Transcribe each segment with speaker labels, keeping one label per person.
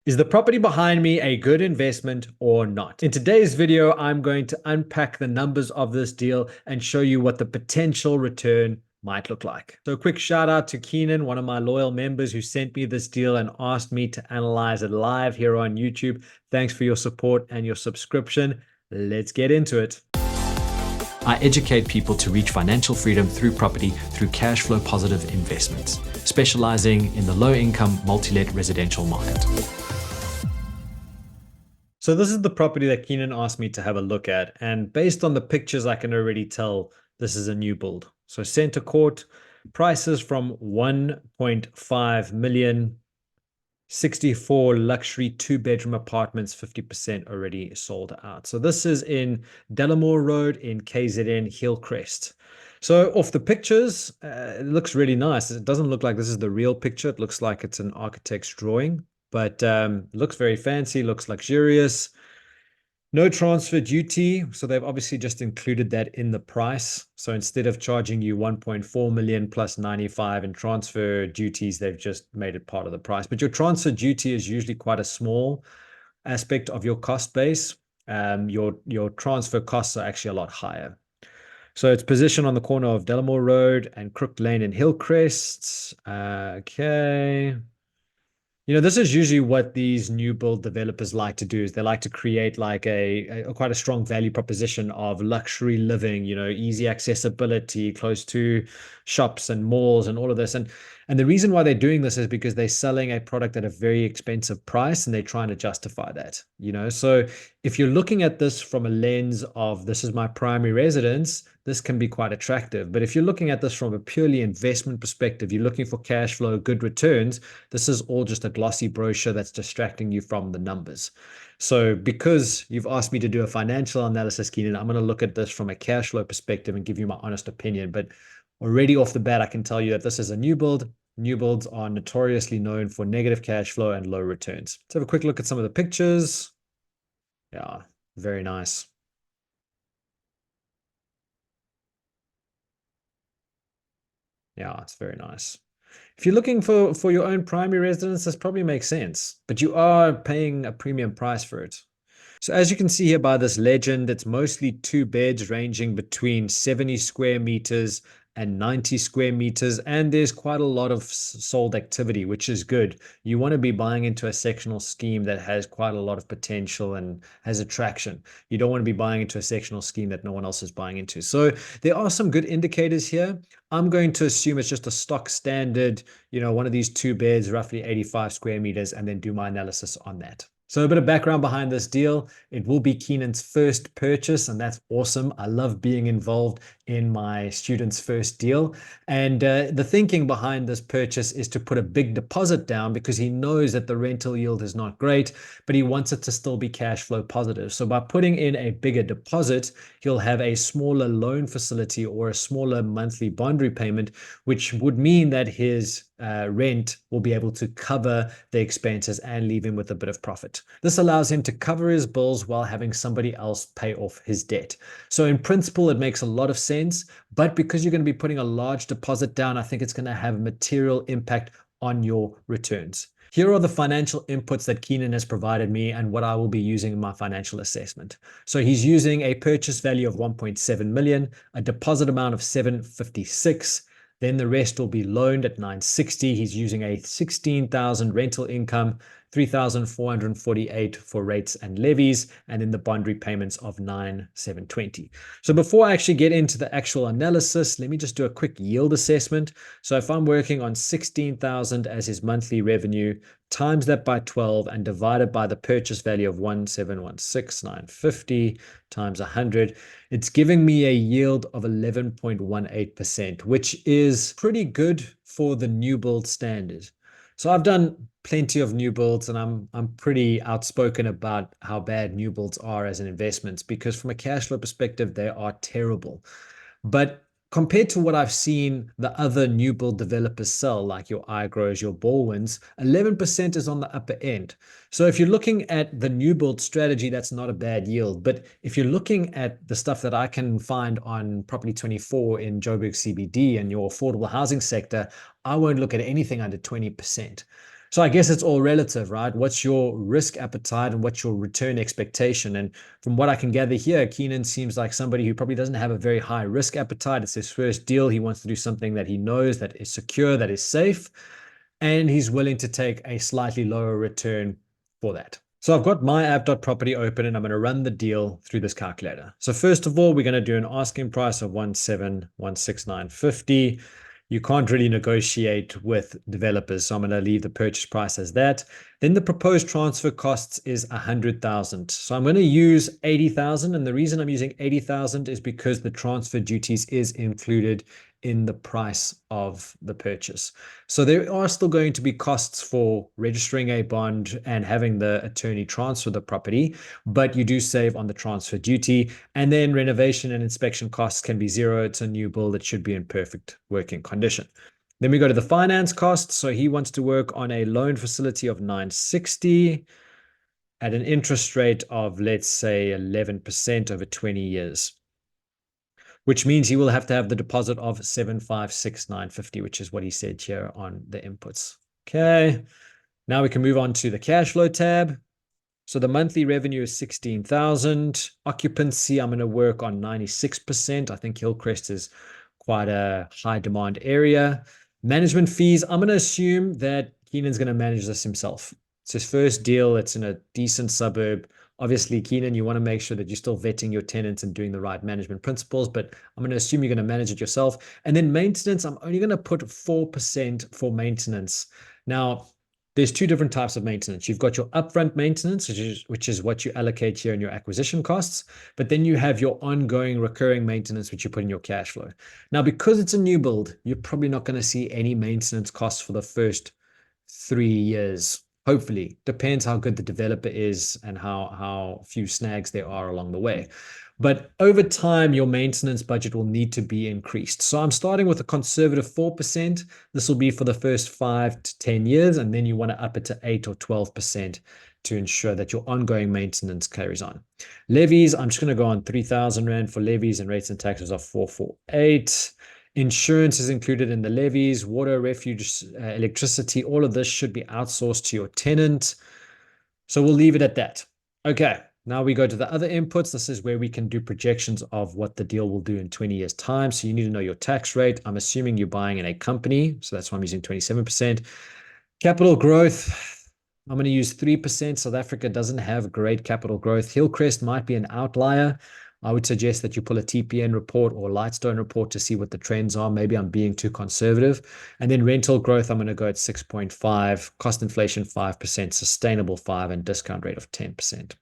Speaker 1: Is the property behind me a good investment or not? In today's video, I'm going to unpack the numbers of this deal and show you what the potential return might look like. So a quick shout out to Keenan, one of my loyal members who sent me this deal and asked me to analyze it live here on YouTube. Thanks for your support and your subscription. Let's get into it.
Speaker 2: I educate people to reach financial freedom through property through cash flow positive investments, specializing in the low income multi-let residential market.
Speaker 1: So this is the property that Keenan asked me to have a look at. And based on the pictures, I can already tell this is a new build. So center court, prices from 1.5 million, 64 luxury 2-bedroom apartments, 50% already sold out. So this is in Delamore Road in KZN, Hillcrest. So off the pictures, it looks really nice. It doesn't look like this is the real picture. It looks like it's an architect's drawing, but looks very fancy, looks luxurious. No transfer duty, so they've obviously just included that in the price. So instead of charging you 1.4 million plus 95 in transfer duties, they've just made it part of the price. But your transfer duty is usually quite a small aspect of your cost base. Your transfer costs are actually a lot higher. So it's positioned on the corner of Delamore Road and Crook Lane in Hillcrest. Okay. You know, this is usually what these new build developers like to do, is they like to create like a quite a strong value proposition of luxury living, you know, easy accessibility, close to shops and malls and all of this. And the reason why they're doing this is because they're selling a product at a very expensive price and they're trying to justify that, you know. So if you're looking at this from a lens of this is my primary residence, this can be quite attractive. But if you're looking at this from a purely investment perspective, you're looking for cash flow, good returns, this is all just a glossy brochure that's distracting you from the numbers. So because you've asked me to do a financial analysis, Keenan, I'm going to look at this from a cash flow perspective and give you my honest opinion. But already off the bat, I can tell you that this is a new build. New builds are notoriously known for negative cash flow and low returns. Let's have a quick look at some of the pictures. Yeah, very nice. Yeah, it's very nice. If you're looking for your own primary residence, this probably makes sense, but you are paying a premium price for it. So as you can see here by this legend, it's mostly 2 beds ranging between 70 square meters and 90 square meters. And there's quite a lot of sold activity, which is good. You want to be buying into a sectional scheme that has quite a lot of potential and has attraction. You don't want to be buying into a sectional scheme that no one else is buying into. So there are some good indicators here. I'm going to assume it's just a stock standard, you know, one of these 2 beds, roughly 85 square meters, and then do my analysis on that. So a bit of background behind this deal. It will be Keenan's first purchase, and that's awesome. I love being involved in my students' first deal. And the thinking behind this purchase is to put a big deposit down because he knows that the rental yield is not great, but he wants it to still be cash flow positive. So by putting in a bigger deposit, he'll have a smaller loan facility or a smaller monthly bond repayment, which would mean that his rent will be able to cover the expenses and leave him with a bit of profit. This allows him to cover his bills while having somebody else pay off his debt. So in principle, it makes a lot of sense, but because you're going to be putting a large deposit down, I think it's going to have a material impact on your returns. Here are the financial inputs that Keenan has provided me and what I will be using in my financial assessment. So he's using a purchase value of 1.7 million, a deposit amount of 756. Then the rest will be loaned at 960. He's using a 16,000 rental income, 3,448 for rates and levies, and then the bond repayments of 9,720. So before I actually get into the actual analysis, let me just do a quick yield assessment. So if I'm working on 16,000 as his monthly revenue, times that by 12 and divided by the purchase value of 1,716,950 times 100, it's giving me a yield of 11.18%, which is pretty good for the new build standard. So I've done plenty of new builds and I'm pretty outspoken about how bad new builds are as an investment, because from a cash flow perspective, they are terrible. But compared to what I've seen the other new build developers sell, like your iGrows, your Baldwins, 11% is on the upper end. So if you're looking at the new build strategy, that's not a bad yield. But if you're looking at the stuff that I can find on Property 24 in Joburg CBD and your affordable housing sector, I won't look at anything under 20%. So I guess it's all relative, right? What's your risk appetite and what's your return expectation? And from what I can gather here, Keenan seems like somebody who probably doesn't have a very high risk appetite. It's his first deal. He wants to do something that he knows that is secure, that is safe, and he's willing to take a slightly lower return for that. So I've got my app.property open and I'm going to run the deal through this calculator. So first of all, we're going to do an asking price of 1,716,950. You can't really negotiate with developers, so I'm going to leave the purchase price as that. Then the proposed transfer costs is 100,000. So I'm going to use 80,000, and the reason I'm using 80,000 is because the transfer duties is included in the price of the purchase. So there are still going to be costs for registering a bond and having the attorney transfer the property, but you do save on the transfer duty. And then renovation and inspection costs can be zero. It's a new build. It should be in perfect working condition. Then we go to the finance costs. So he wants to work on a loan facility of 960 at an interest rate of, let's say, 11% over 20 years, which means he will have to have the deposit of 756,950, which is what he said here on the inputs. Okay, now we can move on to the cash flow tab. So the monthly revenue is 16,000. Occupancy, I'm going to work on 96%. I think Hillcrest is quite a high demand area. Management fees, I'm going to assume that Keenan's going to manage this himself. It's his first deal. It's in a decent suburb. Obviously, Keenan, you want to make sure that you're still vetting your tenants and doing the right management principles, but I'm going to assume you're going to manage it yourself. And then maintenance, I'm only going to put 4% for maintenance. Now, there's two different types of maintenance. You've got your upfront maintenance, which is what you allocate here in your acquisition costs, but then you have your ongoing recurring maintenance, which you put in your cash flow. Now, because it's a new build, you're probably not going to see any maintenance costs for the first 3 years. Hopefully, depends how good the developer is and how few snags there are along the way. But over time, your maintenance budget will need to be increased. So I'm starting with a conservative 4%. This will be for the first 5 to 10 years, and then you want to up it to 8 or 12% to ensure that your ongoing maintenance carries on. Levies, I'm just going to go on 3,000 Rand for levies, and rates and taxes are 448. Insurance is included in the levies, water, refuge, electricity, all of this should be outsourced to your tenant. So we'll leave it at that. Okay, now we go to the other inputs. This is where we can do projections of what the deal will do in 20 years' time. So you need to know your tax rate. I'm assuming you're buying in a company, so that's why I'm using 27%. Capital growth, I'm going to use 3%. South Africa doesn't have great capital growth. Hillcrest might be an outlier. I would suggest that you pull a TPN report or Lightstone report to see what the trends are. Maybe I'm being too conservative. And then rental growth, I'm going to go at 6.5, cost inflation 5%, sustainable 5%, and discount rate of 10%.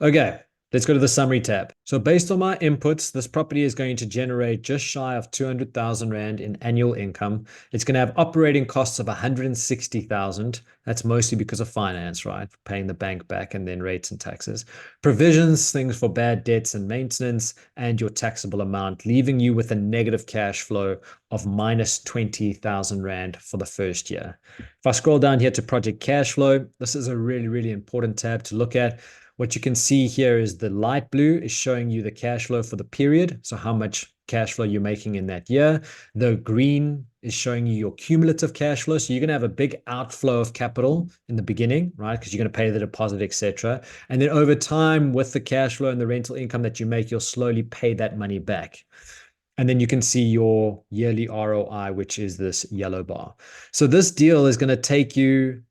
Speaker 1: Okay, let's go to the summary tab. So based on my inputs, this property is going to generate just shy of 200,000 Rand in annual income. It's going to have operating costs of 160,000. That's mostly because of finance, right? Paying the bank back and then rates and taxes. Provisions, things for bad debts and maintenance, and your taxable amount, leaving you with a negative cash flow of minus 20,000 Rand for the first year. If I scroll down here to project cash flow, this is a really, really important tab to look at. What you can see here is the light blue is showing you the cash flow for the period. So how much cash flow you're making in that year. The green is showing you your cumulative cash flow. So you're going to have a big outflow of capital in the beginning, right? Because you're going to pay the deposit, etc. And then over time, with the cash flow and the rental income that you make, you'll slowly pay that money back. And then you can see your yearly ROI, which is this yellow bar. So this deal is going to take you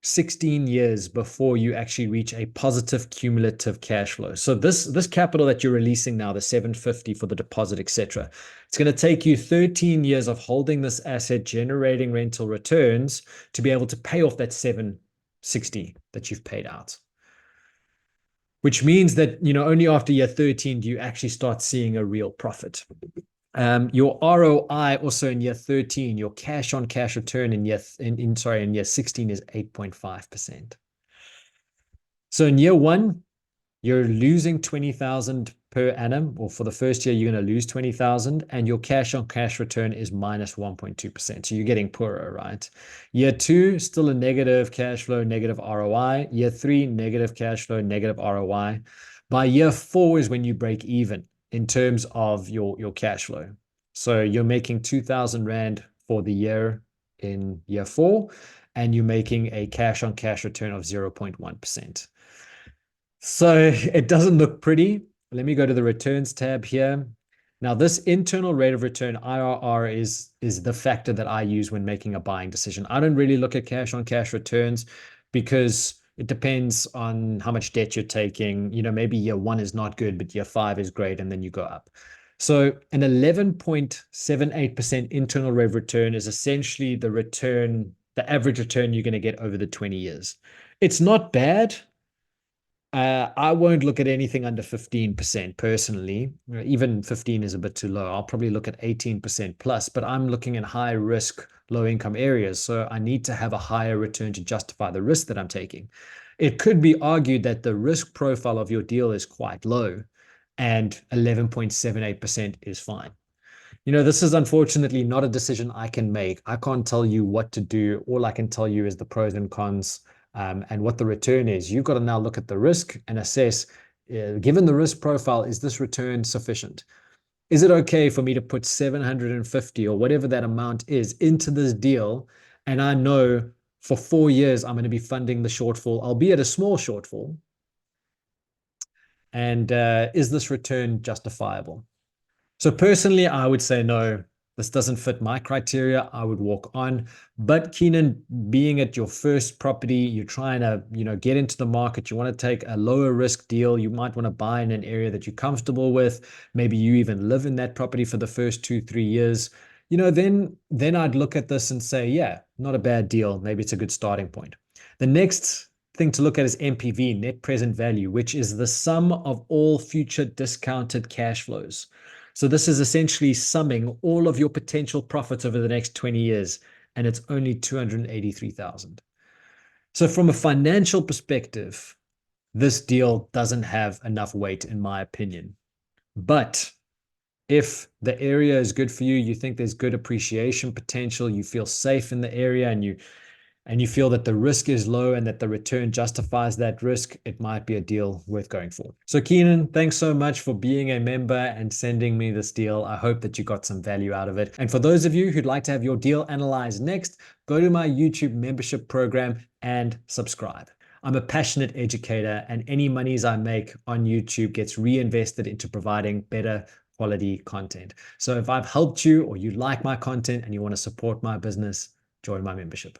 Speaker 1: 16 years before you actually reach a positive cumulative cash flow. So this capital that you're releasing now, the 750 for the deposit, etc., it's going to take you 13 years of holding this asset, generating rental returns to be able to pay off that 760 that you've paid out. Which means that, only after year 13 do you actually start seeing a real profit. Your ROI also in year 13, your cash on cash return in year 16 is 8.5%. So in year 1, you're losing 20,000 per annum, or for the first year, you're going to lose 20,000, and your cash on cash return is minus 1.2%. So you're getting poorer, right? Year 2, still a negative cash flow, negative ROI. Year 3, negative cash flow, negative ROI. By year 4 is when you break even in terms of your cash flow. So you're making 2,000 Rand for the year in year 4, and you're making a cash on cash return of 0.1%. So it doesn't look pretty. Let me go to the returns tab here. Now, this internal rate of return, IRR, is the factor that I use when making a buying decision. I don't really look at cash on cash returns because it depends on how much debt you're taking. Maybe year 1 is not good, but year 5 is great, and then you go up. So an 11.78% internal rate of return is essentially the average return you're going to get over the 20 years. It's not bad. I won't look at anything under 15% personally. Even 15 is a bit too low. I'll probably look at 18% plus, but I'm looking at high risk, low income areas. So I need to have a higher return to justify the risk that I'm taking. It could be argued that the risk profile of your deal is quite low and 11.78% is fine. This is unfortunately not a decision I can make. I can't tell you what to do. All I can tell you is the pros and cons and what the return is. You've got to now look at the risk and assess, given the risk profile, is this return sufficient? Is it okay for me to put 750 or whatever that amount is into this deal? And I know for 4 years, I'm going to be funding the shortfall, albeit a small shortfall. And is this return justifiable? So personally, I would say no, this doesn't fit my criteria. I would walk on. But Keenan, being at your first property, you're trying to, get into the market. You want to take a lower risk deal. You might want to buy in an area that you're comfortable with. Maybe you even live in that property for the first 2-3 years. Then I'd look at this and say, yeah, not a bad deal. Maybe it's a good starting point. The next thing to look at is NPV, net present value, which is the sum of all future discounted cash flows. So this is essentially summing all of your potential profits over the next 20 years, and it's only 283,000. So from a financial perspective, this deal doesn't have enough weight in my opinion. But if the area is good for you, you think there's good appreciation potential, you feel safe in the area, and you feel that the risk is low and that the return justifies that risk, it might be a deal worth going for. So Keenan, thanks so much for being a member and sending me this deal. I hope that you got some value out of it. And for those of you who'd like to have your deal analyzed next, go to my YouTube membership program and subscribe. I'm a passionate educator, and any monies I make on YouTube gets reinvested into providing better quality content. So if I've helped you or you like my content and you want to support my business, join my membership.